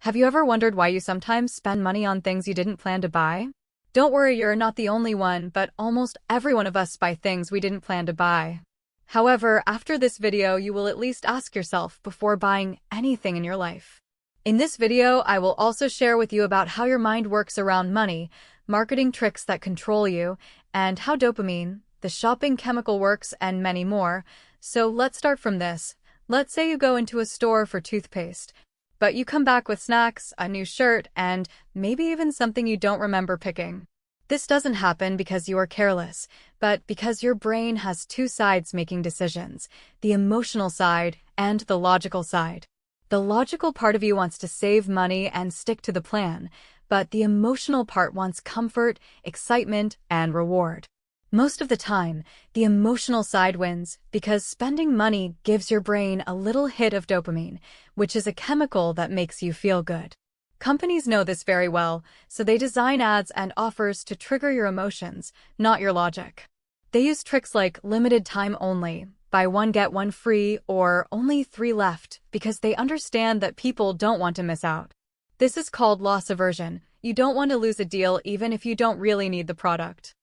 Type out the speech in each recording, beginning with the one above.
Have you ever wondered why you sometimes spend money on things you didn't plan to buy? Don't worry, you're not the only one, but almost every one of us buy things we didn't plan to buy. However, after this video, you will at least ask yourself before buying anything in your life. In this video, I will also share with you about how your mind works around money, marketing tricks that control you, and how dopamine, the shopping chemical, works, and many more. So let's start from this. Let's say you go into a store for toothpaste, but you come back with snacks, a new shirt, and maybe even something you don't remember picking. This doesn't happen because you are careless, but because your brain has two sides making decisions, the emotional side and the logical side. The logical part of you wants to save money and stick to the plan, but the emotional part wants comfort, excitement, and reward. Most of the time, the emotional side wins because spending money gives your brain a little hit of dopamine, which is a chemical that makes you feel good. Companies know this very well, so they design ads and offers to trigger your emotions, not your logic. They use tricks like limited time only, buy one get one free, or only 3 left because they understand that people don't want to miss out. This is called loss aversion. You don't want to lose a deal even if you don't really need the product.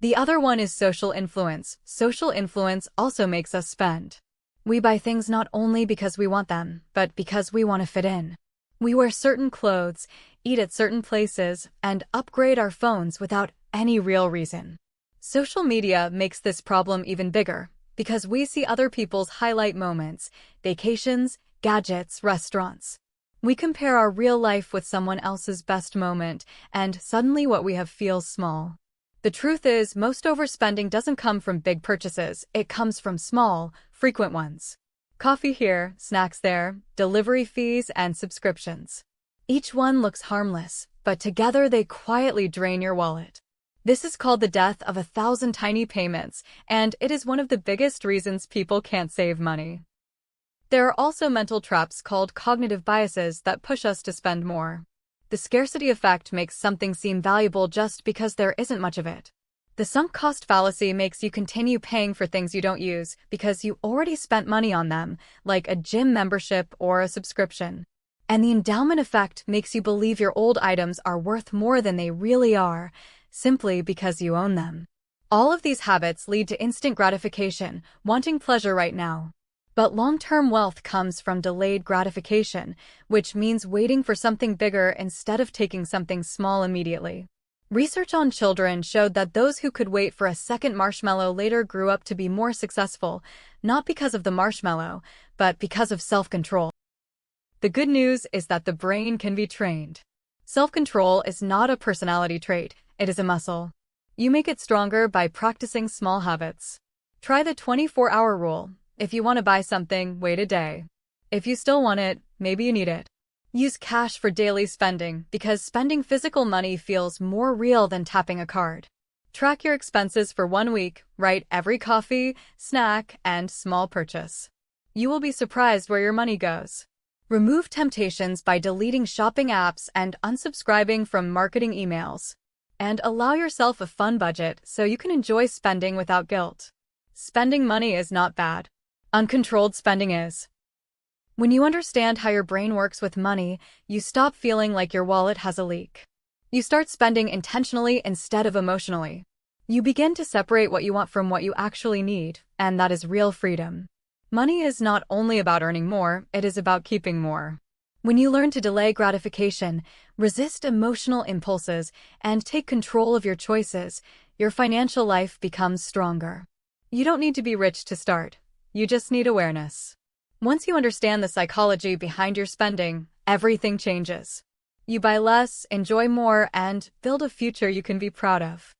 The other one is social influence. Social influence also makes us spend. We buy things not only because we want them, but because we want to fit in. We wear certain clothes, eat at certain places, and upgrade our phones without any real reason. Social media makes this problem even bigger because we see other people's highlight moments, vacations, gadgets, restaurants. We compare our real life with someone else's best moment, and suddenly what we have feels small. The truth is, most overspending doesn't come from big purchases, it comes from small, frequent ones. Coffee here, snacks there, delivery fees, and subscriptions. Each one looks harmless, but together they quietly drain your wallet. This is called the death of 1,000 tiny payments, and it is one of the biggest reasons people can't save money. There are also mental traps called cognitive biases that push us to spend more. The scarcity effect makes something seem valuable just because there isn't much of it. The sunk cost fallacy makes you continue paying for things you don't use because you already spent money on them, like a gym membership or a subscription. And the endowment effect makes you believe your old items are worth more than they really are, simply because you own them. All of these habits lead to instant gratification, wanting pleasure right now. But long-term wealth comes from delayed gratification, which means waiting for something bigger instead of taking something small immediately. Research on children showed that those who could wait for a second marshmallow later grew up to be more successful, not because of the marshmallow, but because of self-control. The good news is that the brain can be trained. Self-control is not a personality trait, it is a muscle. You make it stronger by practicing small habits. Try the 24-hour rule. If you want to buy something, wait a day. If you still want it, maybe you need it. Use cash for daily spending because spending physical money feels more real than tapping a card. Track your expenses for 1 week, write every coffee, snack, and small purchase. You will be surprised where your money goes. Remove temptations by deleting shopping apps and unsubscribing from marketing emails. And allow yourself a fun budget so you can enjoy spending without guilt. Spending money is not bad. Uncontrolled spending is. When you understand how your brain works with money, you stop feeling like your wallet has a leak. You start spending intentionally instead of emotionally. You begin to separate what you want from what you actually need, and that is real freedom. Money is not only about earning more, it is about keeping more. When you learn to delay gratification, resist emotional impulses, and take control of your choices, your financial life becomes stronger. You don't need to be rich to start. You just need awareness. Once you understand the psychology behind your spending, everything changes. You buy less, enjoy more, and build a future you can be proud of.